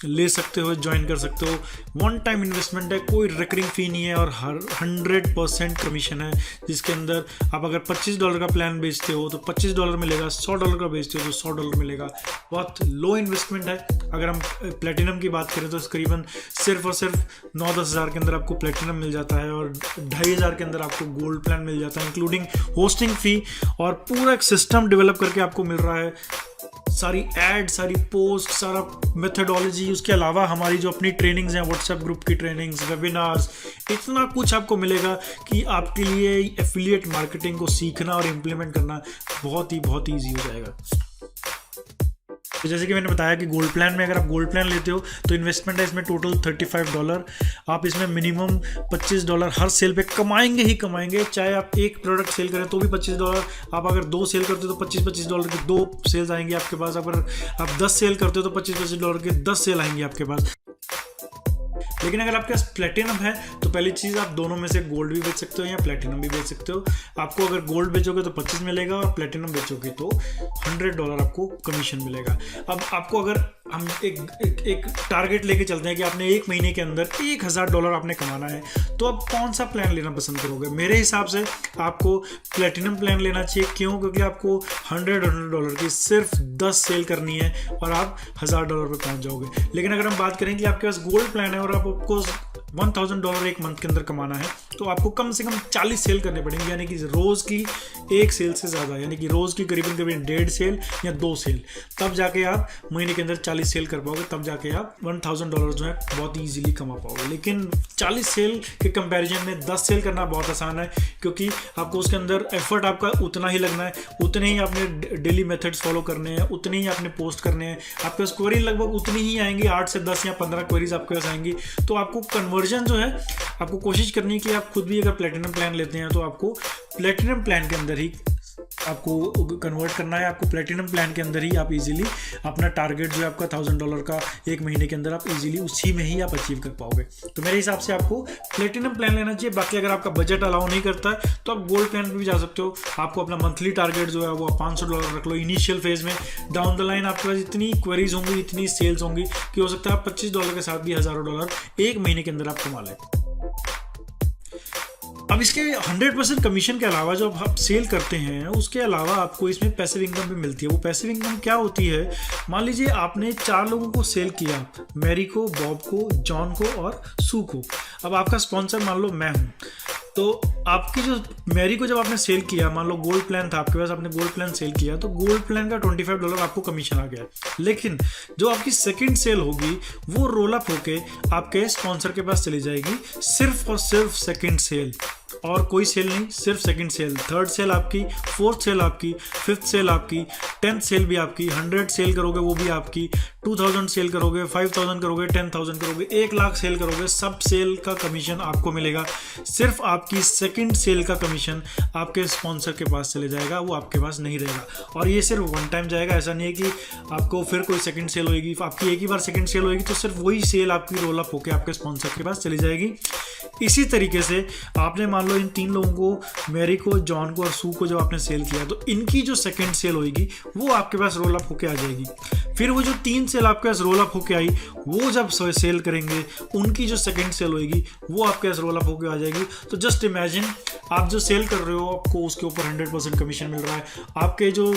ले सकते हो, ज्वाइन कर सकते हो। वन टाइम इन्वेस्टमेंट है, कोई रिकरिंग फ़ी नहीं है और हर 100% कमीशन है, जिसके अंदर आप अगर $25 का प्लान बेचते हो तो $25 मिलेगा, $100 का बेचते हो तो $100 मिलेगा। बहुत लो इन्वेस्टमेंट है। अगर हम प्लेटिनम की बात करें तो करीबन सिर्फ और सिर्फ 9-10 हज़ार के अंदर आपको प्लेटिनम मिल जाता है और 2500 के अंदर आपको गोल्ड प्लान मिल जाता है, इंक्लूडिंग होस्टिंग फ़ी, और पूरा एक सिस्टम डेवलप करके आपको मिल रहा है। सारी एड, सारी पोस्ट, सारा मेथडोलॉजी, उसके अलावा हमारी जो अपनी ट्रेनिंग्स हैं, व्हाट्सएप ग्रुप की ट्रेनिंग्स, वेबिनार्स, इतना कुछ आपको मिलेगा कि आपके लिए एफिलिएट मार्केटिंग को सीखना और इम्प्लीमेंट करना बहुत ही ईजी हो जाएगा। तो जैसे कि मैंने बताया कि गोल्ड प्लान में अगर आप गोल्ड प्लान लेते हो तो इन्वेस्टमेंट है इसमें टोटल $35। आप इसमें मिनिमम $25 हर सेल पे कमाएंगे ही कमाएंगे। चाहे आप एक प्रोडक्ट सेल करें तो भी $25, आप अगर 2 सेल करते हो तो $25 की 2 सेल्स आएंगी आपके पास। अगर आप 10 सेल करते हो तो $25 के 10 सेल आएंगी आपके पास। लेकिन अगर आपके पास प्लेटिनम है तो पहली चीज़, आप दोनों में से गोल्ड भी बेच सकते हो या प्लेटिनम भी बेच सकते हो। आपको अगर गोल्ड बेचोगे तो 25 मिलेगा और प्लेटिनम बेचोगे तो $100 आपको कमीशन मिलेगा। अब आपको अगर हम एक टारगेट लेके चलते हैं कि आपने एक महीने के अंदर $1000 आपने कमाना है, तो आप कौन सा प्लान लेना पसंद करोगे? मेरे हिसाब से आपको प्लेटिनम प्लान लेना चाहिए। क्यों? क्योंकि आपको $100 की सिर्फ 10 सेल करनी है और आप $1000 पे पहुंच जाओगे। लेकिन अगर हम बात करें कि आपके पास गोल्ड प्लान है और आपको $1000 एक मंथ के अंदर कमाना है, तो आपको कम से कम 40 सेल करने पड़ेंगे, यानी कि रोज़ की 1 सेल से ज़्यादा, यानी कि रोज़ की करीबन 1.5 सेल या 2 सेल, तब जाके आप महीने के अंदर 40 सेल कर पाओगे, तब जाके आप $1000 जो है बहुत ईजिली कमा पाओगे। लेकिन 40 सेल के कंपैरिजन में 10 सेल करना बहुत आसान है, क्योंकि आपको उसके अंदर एफर्ट आपका उतना ही लगना है, उतने ही आपने डेली मेथड्स फॉलो करने हैं, उतने ही आपने पोस्ट करने हैं। आपके पास क्वेरी लगभग उतनी ही आएंगी, 8 से 10 या 15 क्वेरीज आपके पास आएंगी। तो आपको कन्वर्जन जो है, आपको कोशिश करनी है कि आप खुद भी अगर प्लेटिनम प्लान लेते हैं तो आपको प्लेटिनम प्लान के अंदर ही आपको कन्वर्ट करना है। आपको प्लेटिनम प्लान के अंदर ही आप इजीली अपना टारगेट जो है आपका $1000 का एक महीने के अंदर, आप इजीली उसी में ही आप अचीव कर पाओगे। तो मेरे हिसाब से आपको प्लेटिनम प्लान लेना चाहिए। बाकी अगर आपका बजट अलाउ नहीं करता है तो आप गोल्ड प्लान पर भी जा सकते हो। आपको अपना मंथली टारगेट जो है वो $500 रख लो इनिशियल फेज में। डाउन द लाइन आपके पास इतनी क्वेरीज होंगी, इतनी सेल्स होंगी कि हो सकता है आप $25 के साथ भी $1000 एक महीने के अंदर आप कमा लें। अब इसके 100% कमीशन के अलावा जो आप सेल करते हैं, उसके अलावा आपको इसमें पैसिव इनकम भी मिलती है। वो पैसिव इनकम क्या होती है? मान लीजिए आपने 4 लोगों को सेल किया, मैरी को, बॉब को, जॉन को और सू को। अब आपका स्पॉन्सर मान लो मैं हूँ, तो आपकी जो मैरी को जब आपने सेल किया, मान लो गोल्ड प्लान था आपके पास, आपने गोल्ड प्लान सेल किया, तो गोल्ड प्लान का $25 आपको कमीशन आ गया। लेकिन जो आपकी सेकंड सेल होगी वो रोल अप होके आपके स्पॉन्सर के पास चली जाएगी, सिर्फ और सिर्फ सेकंड सेल, और कोई सेल नहीं, सिर्फ सेकंड सेल। थर्ड सेल आपकी, फोर्थ सेल आपकी, फिफ्थ सेल आपकी, 10th सेल भी आपकी, 100 सेल करोगे वो भी आपकी, 2000 सेल करोगे, 5000 करोगे, 10,000 करोगे, 1 लाख सेल करोगे, सब सेल का कमीशन आपको मिलेगा। सिर्फ आपकी सेकंड सेल का कमीशन आपके स्पॉन्सर के पास चले जाएगा, वो आपके पास नहीं रहेगा। और ये सिर्फ वन टाइम जाएगा, ऐसा नहीं है कि आपको फिर कोई सेकंड सेल होगी। आपकी एक ही बार सेकंड सेल होगी तो सिर्फ वही सेल आपकी रोल अप होकर आपके स्पॉन्सर के पास चली जाएगी। इसी तरीके से आपने मान लो इन 3 लोगों को, मैरी को, जॉन को और सू को, जो आपने सेल किया, तो इनकी जो सेकंड सेल होगी वो आपके पास रोल अप होके आ जाएगी। फिर वो जो 3 सेल आपके पास रोल अप होके आई, वो जब सेल करेंगे उनकी जो सेकंड सेल होगी वो आपके पास रोल अप होके आ जाएगी। तो जस्ट इमेजिन, आप जो सेल कर रहे हो आपको उसके ऊपर 100% कमीशन मिल रहा है। आपके जो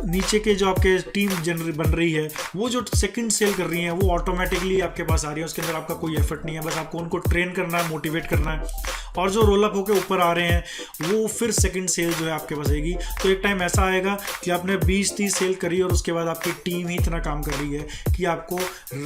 नीचे के जो आपके टीम बन रही है वो जो सेकंड सेल कर रही है वो ऑटोमेटिकली आपके पास आ रही है, उसके अंदर आपका कोई एफर्ट नहीं है, बस आपको उनको ट्रेन करना है, मोटिवेट करना है। और जो रोल अप होकर ऊपर आ रहे हैं वो फिर सेकंड सेल जो है आपके पास आएगी। तो एक टाइम ऐसा आएगा कि आपने 20-30 सेल करी और उसके बाद आपकी टीम ही इतना काम कर रही है कि आपको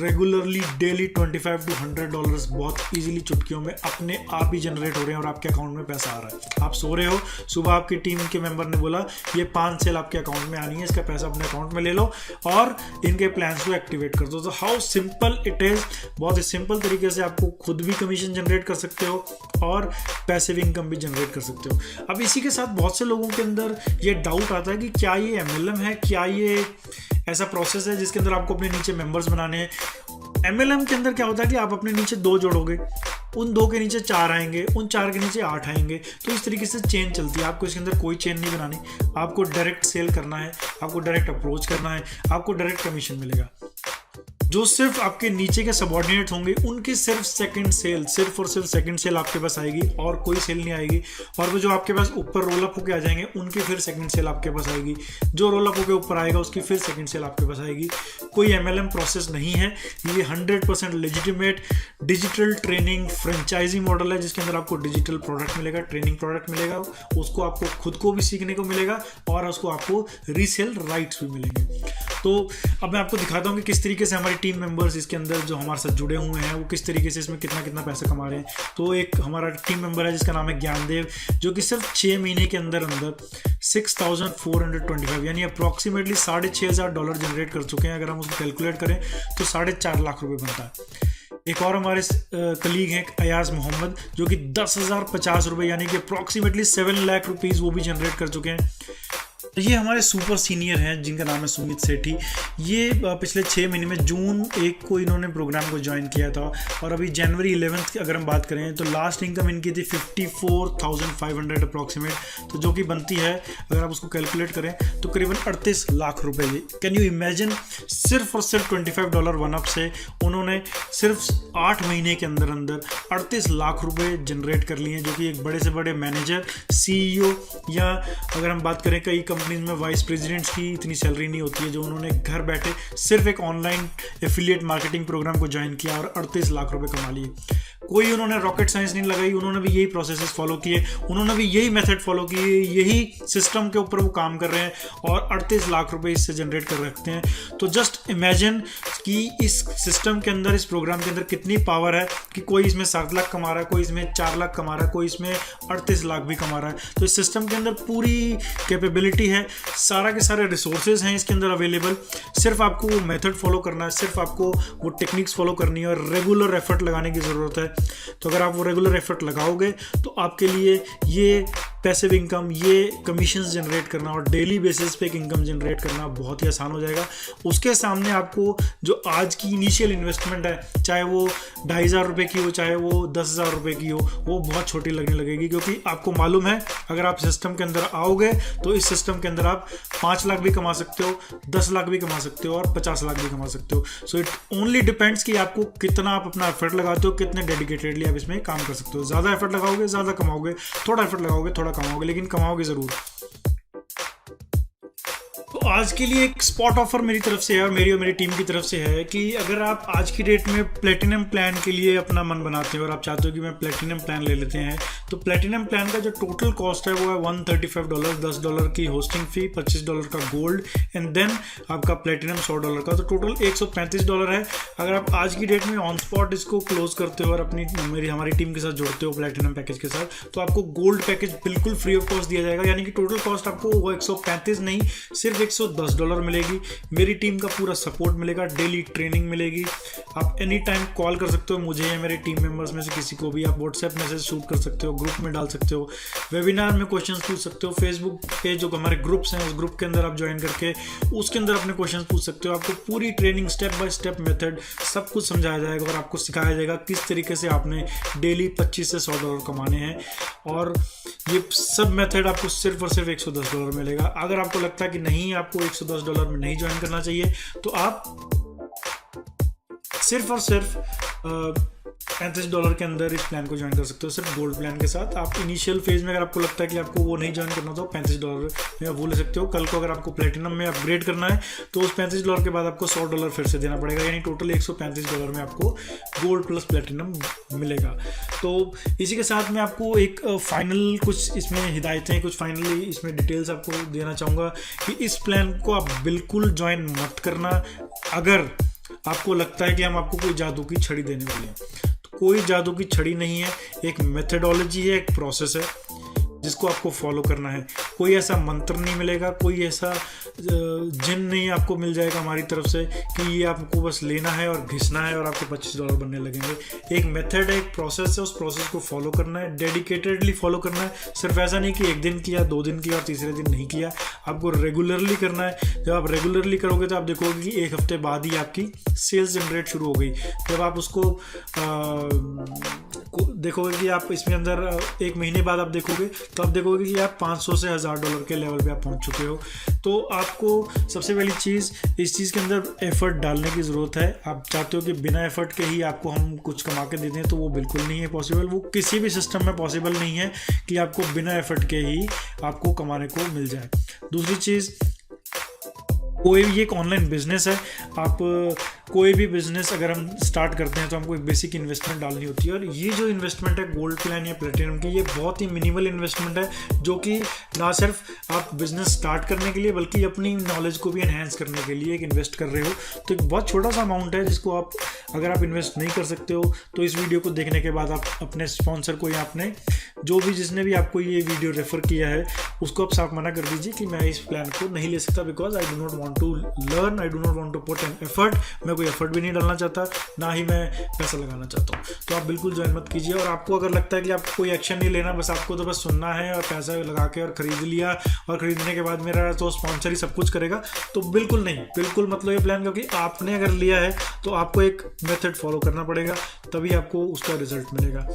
रेगुलरली डेली $25 to $100 बहुत ईजिली चुटकियों में अपने आप ही जनरेट हो रहे हैं और आपके अकाउंट में पैसा आ रहा है। आप सो रहे हो, सुबह आपकी टीम के मेंबर ने बोला ये 5 सेल आपके अकाउंट में आनी है, इसका पैसा अपने अकाउंट में ले लो और इनके प्लान्स को एक्टिवेट कर दो। तो हाउ सिंपल इट इज़, बहुत ही सिंपल तरीके से आपको खुद भी कमीशन जनरेट कर सकते हो और पैसिव इनकम भी जनरेट कर सकते हो। अब इसी के साथ बहुत से लोगों के अंदर ये डाउट आता है कि क्या ये MLM है, क्या ये ऐसा प्रोसेस है जिसके अंदर आपको अपने नीचे मेंबर्स बनाने हैं। MLM के अंदर क्या होता है कि आप अपने नीचे 2 जोड़ोगे, उन 2 के नीचे 4 आएंगे, उन 4 के नीचे 8 आएंगे, तो इस तरीके से चेन चलती है। आपको इसके अंदर कोई चेन नहीं बनानी, आपको डायरेक्ट सेल करना है, आपको डायरेक्ट अप्रोच करना है, आपको डायरेक्ट कमीशन मिलेगा। जो सिर्फ आपके नीचे के सबऑर्डिनेट होंगे उनकी सिर्फ सेकंड सेल, सिर्फ और सिर्फ सेकंड सेल आपके पास आएगी और कोई सेल नहीं आएगी। और वो जो आपके पास ऊपर रोल अप होके आ जाएंगे उनकी फिर सेकंड सेल आपके पास आएगी। जो रोल अप होके ऊपर आएगा उसकी फिर सेकंड सेल आपके पास आएगी। कोई MLM प्रोसेस नहीं है, ये 100% legitimate digital training franchise model है जिसके अंदर आपको डिजिटल प्रोडक्ट मिलेगा, ट्रेनिंग प्रोडक्ट मिलेगा, उसको आपको खुद को भी सीखने को मिलेगा और उसको आपको रीसेल राइट्स भी मिलेंगे। तो अब मैं आपको दिखाता हूँ कि किस तरीके से हमारी टीम मेंबर्स इसके अंदर जो हमारे साथ जुड़े हुए हैं वो किस तरीके से इसमें कितना पैसा कमा रहे हैं। तो एक हमारा टीम मेंबर है जिसका नाम है ज्ञानदेव, जो कि सिर्फ 6 महीने के अंदर 6,425 यानी अप्रॉक्सीमेटली $6,500 जनरेट कर चुके हैं। अगर हम उसको कैलकुलेट करें तो 4.5 लाख रुपए बनता है। एक और हमारे कलीग हैं अयाज मोहम्मद, जो कि 10,050 रुपये यानी कि अप्रॉक्सीमेटली 7 लाख रुपीज़ वो भी जनरेट कर चुके हैं। ये हमारे सुपर सीनियर हैं जिनका नाम है सुमित सेठी। ये पिछले 6 महीने में जून 1 को इन्होंने प्रोग्राम को ज्वाइन किया था और अभी जनवरी 11 की अगर हम बात करें तो लास्ट इनकम इनकी थी 54,500 अप्रॉक्सीमेट, तो जो कि बनती है अगर आप उसको कैलकुलेट करें तो करीबन 38 लाख रुपए। कैन यू इमेजिन, सिर्फ और सिर्फ $25 वन अप से उन्होंने सिर्फ 8 महीने के अंदर 38 लाख रुपए जनरेट कर लिए हैं, जो कि एक बड़े से बड़े मैनेजर, CEO या अगर हम बात करें कई कंपनीज में वाइस प्रेसिडेंट्स की इतनी सैलरी नहीं होती है, जो उन्होंने घर बैठे सिर्फ एक ऑनलाइन एफिलिएट मार्केटिंग प्रोग्राम को ज्वाइन किया और 38 लाख रुपए कमा लिए। कोई उन्होंने रॉकेट साइंस नहीं लगाई, उन्होंने भी यही प्रोसेसेस फॉलो किए, उन्होंने भी यही मेथड फॉलो किए, यही सिस्टम के ऊपर वो काम कर रहे हैं और 38 लाख रुपए इससे जनरेट कर रखते हैं। तो जस्ट इमेजिन कि इस सिस्टम के अंदर, इस प्रोग्राम के अंदर कितनी पावर है कि कोई इसमें 7 लाख कमा रहा है, कोई इसमें 4 लाख कमा रहा है, कोई इसमें 38 लाख भी कमा रहा है। तो इस सिस्टम के अंदर पूरी कैपेबिलिटी है, सारा के सारे रिसोर्सेज हैं इसके अंदर अवेलेबल। सिर्फ आपको वो मेथड फॉलो करना है, सिर्फ आपको वो टेक्निक्स फॉलो करनी है और रेगुलर एफर्ट लगाने की ज़रूरत है। तो अगर आप वो रेगुलर एफर्ट लगाओगे तो आपके लिए ये पैसिव इनकम, ये कमीशंस जनरेट करना और डेली बेसिस पे एक इनकम जनरेट करना बहुत ही आसान हो जाएगा। उसके सामने आपको जो आज की इनिशियल इन्वेस्टमेंट है, चाहे वो 2,500 रुपये की हो, चाहे वो 10,000 रुपये की हो, वो बहुत छोटी लगने लगेगी, क्योंकि आपको मालूम है अगर आप सिस्टम के अंदर आओगे तो इस सिस्टम के अंदर आप 5 लाख भी कमा सकते हो, 10 लाख भी कमा सकते हो और 50 लाख भी कमा सकते हो। सो इट ओनली डिपेंड्स कि आपको कितना आप अपना एफर्ट लगाते हो, कितने डेडिकेटेडली आप इसमें काम कर सकते हो। ज़्यादा एफर्ट लगाओगे ज़्यादा कमाओगे, थोड़ा एफर्ट लगाओगे थोड़ा कमाओगे, लेकिन कमाओगे ज़रूर। तो आज के लिए एक स्पॉट ऑफर मेरी तरफ से है और मेरी टीम की तरफ से है कि अगर आप आज की डेट में प्लेटिनम प्लान के लिए अपना मन बनाते हो और आप चाहते हो कि मैं प्लेटिनम प्लान ले लेते हैं, तो प्लेटिनम प्लान का जो टोटल कॉस्ट है वो है $135, $10 की होस्टिंग फ़ी, $25 का गोल्ड एंड देन आपका प्लेटिनम $100 का, तो टोटल $135 है। अगर आप आज की डेट में ऑन स्पॉट इसको क्लोज करते हो और हमारी टीम के साथ जुड़ते हो प्लेटिनम पैकेज के साथ, तो आपको गोल्ड पैकेज बिल्कुल फ्री ऑफ कॉस्ट दिया जाएगा। यानी कि टोटल कॉस्ट आपको वो 135 नहीं, सिर्फ $110 मिलेगी, मेरी टीम का पूरा सपोर्ट मिलेगा, डेली ट्रेनिंग मिलेगी, आप एनी टाइम कॉल कर सकते हो मुझे या मेरे टीम मेंबर्स में से किसी को भी, आप व्हाट्सएप मैसेज शूट कर सकते हो, ग्रुप में डाल सकते हो, वेबिनार में क्वेश्चंस पूछ सकते हो, फेसबुक पे जो हमारे ग्रुप्स हैं उस ग्रुप के अंदर आप ज्वाइन करके उसके अंदर अपने क्वेश्चंस पूछ सकते हो। आपको पूरी training step by step method सब कुछ समझाया जाएगा और आपको सिखाया जाएगा किस तरीके से आपने डेली $25 से $100 कमाने हैं, और ये सब मेथड आपको सिर्फ और सिर्फ $110 मिलेगा। अगर आपको लगता है कि नहीं आपको $110 में नहीं ज्वाइन करना चाहिए तो आप सिर्फ और सिर्फ $35 के अंदर इस प्लान को ज्वाइन कर सकते हो, सिर्फ गोल्ड प्लान के साथ। आप इनिशियल फेज में अगर आपको लगता है कि आपको वो नहीं ज्वाइन करना तो $35 में आप वो ले सकते हो। कल को अगर आपको प्लेटिनम में अपग्रेड करना है तो उस $35 के बाद आपको $100 फिर से देना पड़ेगा, यानी टोटल $135 में आपको गोल्ड प्लस प्लेटिनम मिलेगा। तो इसी के साथ मैं आपको एक फाइनल कुछ इसमें हिदायतें, कुछ फाइनली इसमें डिटेल्स आपको देना चाहूँगा कि इस प्लान को आप बिल्कुल ज्वाइन मत करना अगर आपको लगता है कि हम आपको कोई जादू की छड़ी देने वाले हैं। तो कोई जादू की छड़ी नहीं है, एक मेथडोलॉजी है, एक प्रोसेस है जिसको आपको फॉलो करना है। कोई ऐसा मंत्र नहीं मिलेगा, कोई ऐसा जिन नहीं आपको मिल जाएगा हमारी तरफ से कि ये आपको बस लेना है और घिसना है और आपको $25 बनने लगेंगे। एक मेथड है, एक प्रोसेस है, उस प्रोसेस को फॉलो करना है, डेडिकेटेडली फॉलो करना है। सिर्फ ऐसा नहीं कि एक दिन किया, 2 दिन किया और तीसरे दिन नहीं किया, आपको रेगुलरली करना है। जब आप रेगुलरली करोगे तो आप देखोगे कि 1 हफ्ते बाद ही आपकी सेल्स जनरेट शुरू हो गई। जब आप उसको देखोगे कि आप इसमें अंदर 1 महीने बाद आप देखोगे तो आप देखोगे कि आप $500 से $1000 के लेवल पे आप पहुंच चुके हो। तो आपको सबसे पहली चीज़ इस चीज़ के अंदर एफर्ट डालने की ज़रूरत है। आप चाहते हो कि बिना एफर्ट के ही आपको हम कुछ कमा के दे दें तो वो बिल्कुल नहीं है पॉसिबल। वो किसी भी सिस्टम में पॉसिबल नहीं है कि आपको बिना एफर्ट के ही आपको कमाने को मिल जाए। दूसरी चीज़, कोई भी एक ऑनलाइन बिजनेस है, आप कोई भी बिजनेस अगर हम स्टार्ट करते हैं तो हमको एक बेसिक इन्वेस्टमेंट डालनी होती है। और ये जो इन्वेस्टमेंट है गोल्ड प्लान या प्लेटिनम की, ये बहुत ही मिनिमल इन्वेस्टमेंट है जो कि ना सिर्फ आप बिजनेस स्टार्ट करने के लिए बल्कि अपनी नॉलेज को भी एनहेंस करने के लिए एक इन्वेस्ट कर रहे हो। तो एक बहुत छोटा सा अमाउंट है जिसको आप अगर आप इन्वेस्ट नहीं कर सकते हो तो इस वीडियो को देखने के बाद आप अपने स्पॉन्सर को या अपने जो भी जिसने भी आपको ये वीडियो रेफर किया है उसको आप साफ मना कर दीजिए कि मैं इस प्लान को नहीं ले सकता, because I do not want to learn, I do not want to put an effort. मैं कोई एफर्ट भी नहीं डालना चाहता, ना ही मैं पैसा लगाना चाहता हूँ। तो आप बिल्कुल ज्वाइन मत कीजिए। और आपको अगर लगता है कि आपको कोई एक्शन नहीं लेना, बस आपको तो बस सुनना है और पैसा लगा के और ख़रीद लिया और ख़रीदने के बाद मेरा तो स्पॉन्सर ही सब कुछ करेगा, तो बिल्कुल नहीं, बिल्कुल मतलब ये प्लान, क्योंकि आपने अगर लिया है तो आपको एक मेथड फॉलो करना पड़ेगा, तभी आपको उसका रिजल्ट मिलेगा।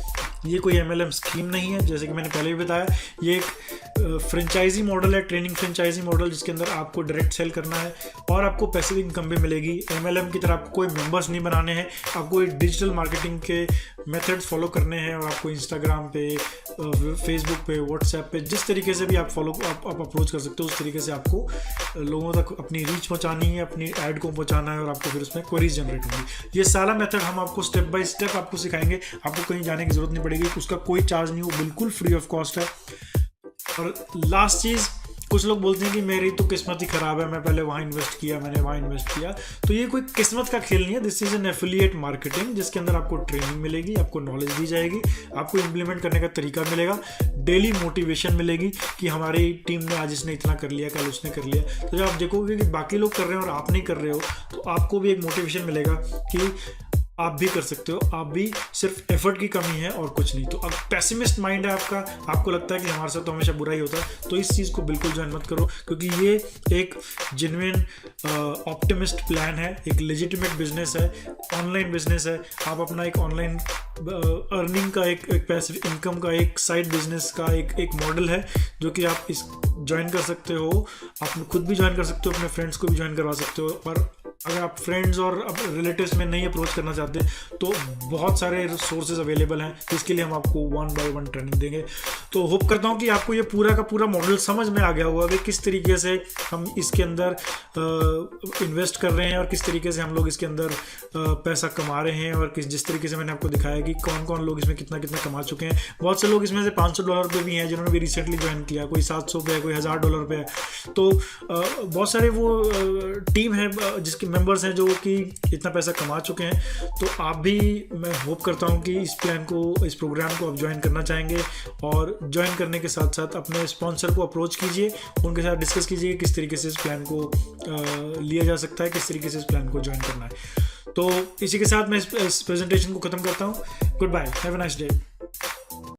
ये कोई MLM स्कीम नहीं है, जैसे कि मैंने पहले भी बताया। ये एक फ्रेंचाइजी मॉडल है, ट्रेनिंग फ्रेंचाइजी मॉडल, जिसके अंदर आपको डायरेक्ट सेल करना है और आपको पैसिव इनकम भी मिलेगी। MLM की तरह आपको कोई मेंबर्स नहीं बनाने हैं, आपको डिजिटल मार्केटिंग के मेथड्स फॉलो करने हैं और आपको इंस्टाग्राम पे, फेसबुक पे, व्हाट्सएप पे, जिस तरीके से भी आप अप्रोच कर सकते हो उस तरीके से आपको लोगों तक अपनी रीच पहुंचानी है, अपनी ऐड को पहुंचाना है और आपको फिर उसमें क्वेरीज जनरेट होंगी। ये सारा मेथड हम आपको स्टेप बाय स्टेप आपको सिखाएंगे। आपको कहीं जाने की जरूरत नहीं पड़ेगी, उसका कोई चार्ज नहीं हो, बिल्कुल फ्री ऑफ कॉस्ट है। और लास्ट चीज़, कुछ लोग बोलते हैं कि मेरी तो किस्मत ही ख़राब है, मैं पहले वहाँ इन्वेस्ट किया, मैंने वहाँ इन्वेस्ट किया। तो ये कोई किस्मत का खेल नहीं है, this is an affiliate marketing, जिसके अंदर आपको ट्रेनिंग मिलेगी, आपको नॉलेज दी जाएगी, आपको इम्प्लीमेंट करने का तरीका मिलेगा, डेली मोटिवेशन मिलेगी कि हमारी टीम ने आज इसने इतना कर लिया, कल उसने कर लिया। तो जब आप देखोगे कि बाकी लोग कर रहे हैं और आप नहीं कर रहे हो तो आपको भी एक मोटिवेशन मिलेगा कि आप भी कर सकते हो, आप भी, सिर्फ एफर्ट की कमी है और कुछ नहीं। तो अब पैसिमिस्ट माइंड है आपका, आपको लगता है कि हमारे साथ तो हमेशा बुरा ही होता है, तो इस चीज़ को बिल्कुल ज्वाइन मत करो, क्योंकि ये एक जेन्युइन ऑप्टिमिस्ट प्लान है, एक लेजिटिमेट बिजनेस है, ऑनलाइन बिजनेस है। आप अपना एक ऑनलाइन अर्निंग का एक पैसिव इनकम का एक साइड बिजनेस का एक मॉडल है जो कि आप इस ज्वाइन कर सकते हो, आप खुद भी ज्वाइन कर सकते हो, अपने फ्रेंड्स को भी ज्वाइन करवा सकते हो। और अगर आप फ्रेंड्स और रिलेटिव्स में नहीं अप्रोच करना चाहते तो बहुत सारे सोर्सेज अवेलेबल हैं, जिसके लिए हम आपको 1 by 1 ट्रेनिंग देंगे। तो होप करता हूँ कि आपको ये पूरा का पूरा मॉडल समझ में आ गया होगा कि किस तरीके से हम इसके अंदर इन्वेस्ट कर रहे हैं और किस तरीके से हम लोग इसके अंदर पैसा कमा रहे हैं, और जिस तरीके से मैंने आपको दिखाया कि कौन कौन लोग इसमें कितना कितना कमा चुके हैं। बहुत से लोग इसमें से $500 पे भी हैं जिन्होंने भी रिसेंटली ज्वाइन किया, कोई $700 पे है, कोई $1000 पे है। तो बहुत सारे वो टीम है जिसके मेंबर्स हैं जो कि इतना पैसा कमा चुके हैं, तो आप भी, मैं होप करता हूं कि इस प्रोग्राम को आप ज्वाइन करना चाहेंगे, और ज्वाइन करने के साथ साथ अपने स्पॉन्सर को अप्रोच कीजिए, उनके साथ डिस्कस कीजिए किस तरीके से इस प्लान को लिया जा सकता है, किस तरीके से इस प्लान को ज्वाइन करना है। तो इसी के साथ मैं इस प्रेजेंटेशन को ख़त्म करता हूँ। Goodbye, have a nice day.